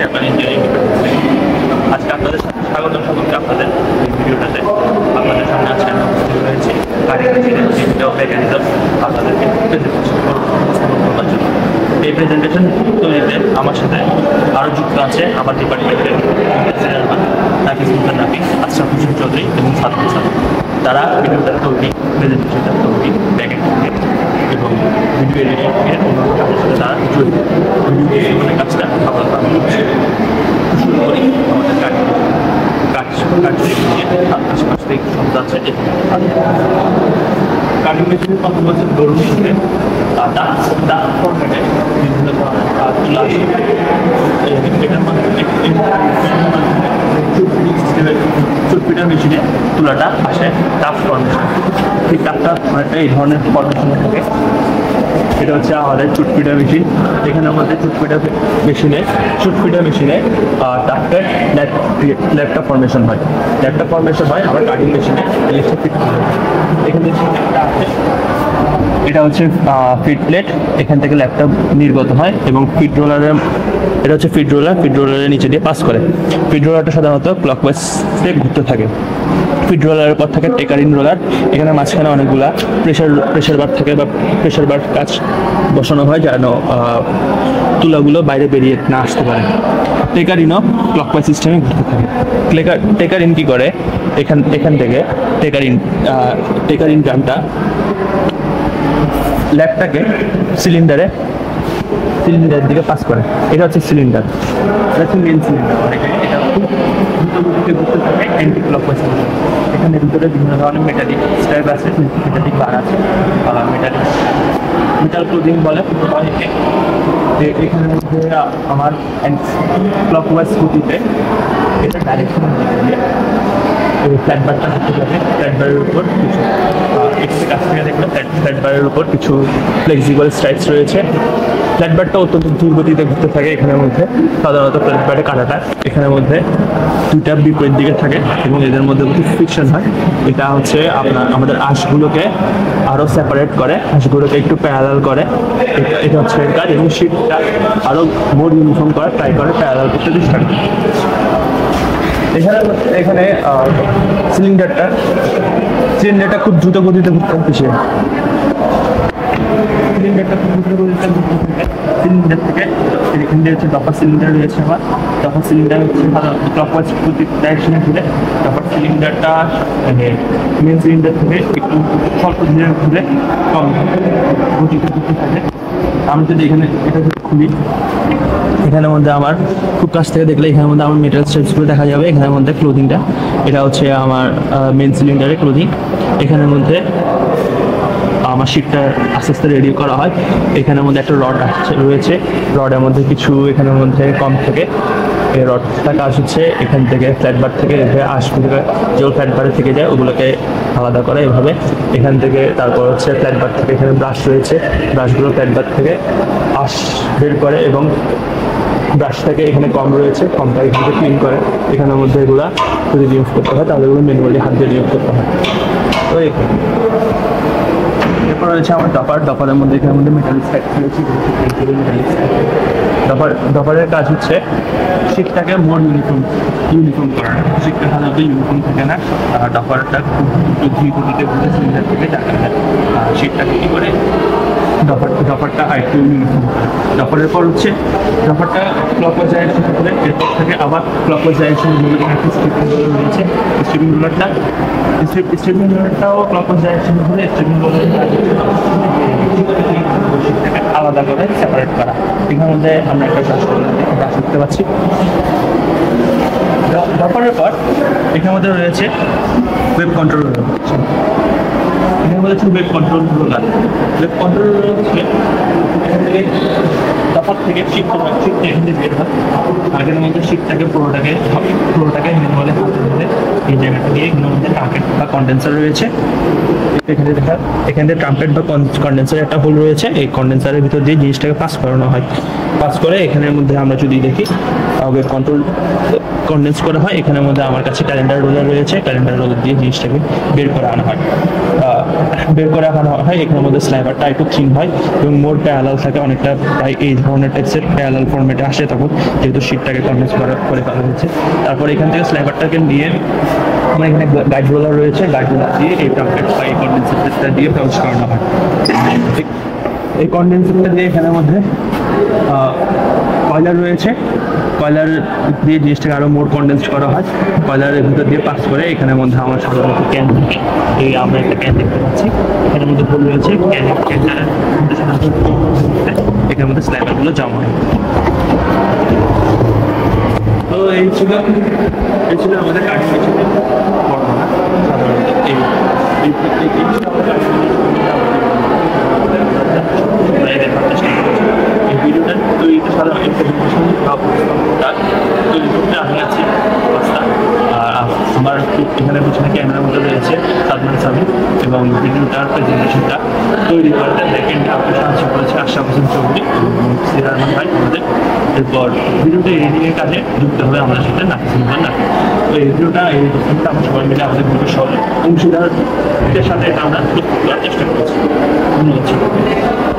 Japan engineering আজকে আপনাদের সাথে স্বাগতম সকলকে আপনাদের এই ভিডিওটাতে। আপনাদের সামনে আজকে আমি উপস্থিত হয়েছি গাড়ি ইঞ্জিনের বিভিন্ন মেকানিজম আপনাদেরকে প্রেজেন্টেশন উপস্থাপন করার জন্য। এই প্রেজেন্টেশন তৈরিতে আমার সাথে আরও যুক্ত আছে আমার ডিপার্টমেন্টের চেয়ারম্যান নাফিস মুখার নাফিস, আশরাফ হোসেন চৌধুরী এবং ছাত্র ছাত্রী। তারা ভিডিওটার তৈরি, প্রেজেন্টেশনটার তৈরি, ব্যাকএন্ড এবং ভিডিও এডিটিংয়ের অন্যান্য কাজের সাথে তারা জড়িত। ভিডিও মানে কাজটা আমরা শুরু করি আমাদের আশেপাশ থেকে শব্দ আছে যে কাটিং মেশিনের কথা বলছে ধরুন হিসেবে দাগ ফর্মেটে বিভিন্ন ধরনের তুলা আসে। এটার মাধ্যমে চুটপিটার মেশিনে তুলাটা আসে টাফ ফর্মেশন। এই টাফটা অনেকটা এই ধরনের ফর্মেশন থাকে। এটা হচ্ছে আমাদের চুটপিটা মেশিন। এখানে আমাদের চুটপিটা মেশিনে টাফের ল্যাপটপ ফর্মেশন হয়। আবার কাটিং মেশিনে এখানে এটা হচ্ছে ফিড প্লেট, এখান থেকে ল্যাপটপ নির্গত হয় এবং ফিড রোলারের এটা হচ্ছে ফিড রোলারের নিচে দিয়ে পাস করে। ফিড রোলারটা সাধারণত ক্লকওয়াইজে ঘুরতে থাকে। ফিড রোলারের পর থাকে টেকারিন রোলার। এখানে মাঝখানে অনেকগুলা প্রেশার বার থাকে বা প্রেশার বার কাজ বসানো হয় যেন তুলাগুলো বাইরে বেরিয়ে না আসতে পারে। টেকারিনও ক্লকওয়াইজ সিস্টেমে ঘুরতে থাকে। টেকারিন কি করে, এখান থেকে টেকারিন ড্রামটা ল্যাপটাকে সিলিন্ডারের দিকে পাস করে। এটা হচ্ছে সিলিন্ডার, এটা হচ্ছে মেন সিলিন্ডার। এটা খুব দ্রুত গতিতে ঘুরতে থাকে অ্যান্টি ক্লকওয়াইজ। এখানে ভিতরে বিভিন্ন ধরনের মেটালিক স্ট্রাইপ আছে, মেটালিক বার আছে, মেটাল ক্লোজিং বলে অনেকে। এখানের মধ্যে আমার ক্লকওয়াইজ গতিতে এটা ডাইরেকশন দিয়ে ফ্ল্যাট বারটা হতে যাবে। ফ্ল্যাট বারের উপর কিছু কাছ থেকে দেখলে ফ্ল্যাট বারের উপর কিছু ফ্লেক্সিবল স্ট্রাইপস রয়েছে। ফ্ল্যাট বারটা অত্যন্ত দ্রুত গতিতে ঘুরতে থাকে। এখানের মধ্যে সাধারণত ফ্ল্যাট বারের কাঁটাটা এখানের মধ্যে দুইটা বিপরীত দিকে থাকে এবং এদের মধ্যে কিছু ফ্রিকশন হয়। এটা হচ্ছে আমাদের আঁশগুলোকে আরও সেপারেট করে, আঁশগুলোকে একটু প্যারালাল করে। এটা হচ্ছে এর কাজ এবং শিটটা আরও মোর ইউনিফর্ম করা ট্রাই করে, প্যারালাল করতে চেষ্টা করে। এখানে সিলিন্ডারটা খুব দ্রুত গতিতে ঘুরতে থাকে। সিলিন্ডার থেকে এখান দিয়ে হচ্ছে ডপার সিলিন্ডার রয়েছে। আমার ডপার সিলিন্ডার হচ্ছে সাধারণত ক্লকওয়াইজ ডাইরেকশনে ঘুরে। ডপার সিলিন্ডারটা মেন সিলিন্ডার থেকে একটু স্বল্প ধীরে ঘুরে কম গতিতে ঘুরতে থাকে। আমি যদি এটা খুলি, এখানের মধ্যে আমার খুব কাছ থেকে দেখলে এখানের মধ্যে আমার মেটাল স্ট্রাইপসগুলো দেখা যাবে। এখানের মধ্যে ক্লোদিংটা, এটা হচ্ছে আমার মেন সিলিন্ডারের ক্লোদিং। এখানের মধ্যে আমার শিটটা আস্তে আস্তে রেডি করা হয়। এখানের মধ্যে একটা রড রয়েছে, রডের মধ্যে কিছু এখানের মধ্যে কম থেকে এই রডটা কাজ হচ্ছে এখান থেকে ফ্ল্যাট বার থেকে আসবে, যে ফ্ল্যাট বারে থেকে যায় ওগুলোকে আলাদা করে এভাবে। এখান থেকে তারপর হচ্ছে ফ্ল্যাট বার থেকে এখানে ব্রাশ রয়েছে, ব্রাশগুলো ফ্ল্যাট বার থেকে আশ বের করে এবং ব্রাশটাকে এখানে কম রয়েছে, কমটা এখান থেকে ক্লিন করে। এখানের মধ্যে এগুলো যদি রিমুভ করতে হয় তাহলে এগুলো ম্যানুয়ালি হাত দিয়ে রিমুভ করতে হয়। তো এরপর রয়েছে আমার ডপারের মধ্যে এখানের মধ্যে মেটালিক স্ট্রাইপ রয়েছে। ডপারের কাজ হচ্ছে শিটটাকে মোর ইউনিফর্ম করা। শিটটা সাধারণত ইউনিফর্ম থাকে না, ডপারটা খুব দ্রুত গতিতে ঘুরে সিলিন্ডার থেকে দেখা যায়। শিটটাকে কী করে ডপারটা আরেকটু ইউনিফর্ম করে। ডপারের পর হচ্ছে ডপারটা ক্লকওয়াইজ ডাইরেকশন করে, এরপর থেকে আবার ক্লকওয়াইজ ডাইরেকশন একটা স্ট্রিপিং রোলার রয়েছে। স্ট্রিপিং রোলারটাও ক্লকওয়াইজ ডাইরেকশন করে। স্ট্রিপিং রোলারের আলাদা করে সেপারেট করা। এখানের মধ্যে আমরা একটা ব্রাশ দেখতে পাচ্ছি। ডপারের পর এখানের মধ্যে রয়েছে ওয়েব কন্ট্রোল রোলার। এখানের মধ্যে হচ্ছে ওয়েব কন্ট্রোল রোলার হচ্ছে এখান থেকে ডপার থেকে শিটটা এখান থেকে বের হয়। আর এখানের মধ্যে শিটটাকে পুরোটাকে ম্যানুয়ালি হাতে ধরে এই জায়গাটা দিয়ে এখানের মধ্যে ট্রাম্পেট বা কন্ডেন্সার রয়েছে। এখানে ট্রাম্পেট বা কন্ডেন্সারের একটা হোল রয়েছে। এই কন্ডেন্সারের ভিতর দিয়ে জিনিসটাকে পাস করানো হয়। পাস করে এখানের মধ্যে আমরা যদি দেখি ওয়েব কন্ট্রোল কন্ডেন্স করা হয়। এখানের মধ্যে আমার কাছে ক্যালেন্ডার রোলার রয়েছে, ক্যালেন্ডার রোলার দিয়ে জিনিসটাকে বের করে আনা হয়। বের করে রাখানো হয়। এখানের মধ্যে স্লাইভারটা একটু থিন হয় এবং মোর প্যারালাল থাকে অনেকটা, প্রায় এই ধরনের টাইপসের প্যারালাল ফর্মেটে আসে তখন, যেহেতু শিটটাকে কনডেন্স করে ফেলা হয়েছে। তারপর এখান থেকে স্লাইভারটাকে নিয়ে আমার এখানে গাইড রোলার রয়েছে, গাইড রোলার দিয়ে এই ট্রাম্পেট বা এই কনডেন্সারটা দিয়ে পাউচ করানো হয়। ঠিক এই কনডেন্সারটা দিয়ে এখানের মধ্যে কয়লার রয়েছে, কয়লার দিয়ে জিনিসটাকে আরও মোর কনডেন্স করা হয়। কয়লারের ভিতর দিয়ে পাস করে এখানের মধ্যে আমার সাধারণত ক্যান থাকে। এই আমরা একটা ক্যান দেখতে পাচ্ছি, এখানের মধ্যে ফুল রয়েছে, ক্যানের মধ্যে সাধারণত এখানের মধ্যে স্ল্যাবারগুলো জমা হয়। তো এই ছিল আমাদের কাটিং মেশিনের বর্ণনা। সাধারণত এই জিনিসটা আমাদের এই ভিডিওটা তৈরিতে সাধারণত ইনফরমেশন তৈরি করতে আমি আছি রাস্তা। আর আমার এখানে পিছনে ক্যামেরার মধ্যে রয়েছে সাদমান সামি, এবং ভিডিওটার প্রেজেন্টেশনটা তৈরি করতে দেখেন আপনি সাহায্য করেছে আশরাফ হোসেন চৌধুরী এবং সিরাজমান ভাই আমাদের। এরপর ভিডিওটা এডিটিংয়ের কাজে যুক্ত হবে আমাদের সাথে নাফিসুল না। তো এই ভিডিওটা এই প্রথমটা আমরা সবাই মিলে আমাদের ভিডিও সহ অংশীদারদের সাথে এটা আমরা প্রস্তুত করার চেষ্টা করছি। ধন্যবাদ।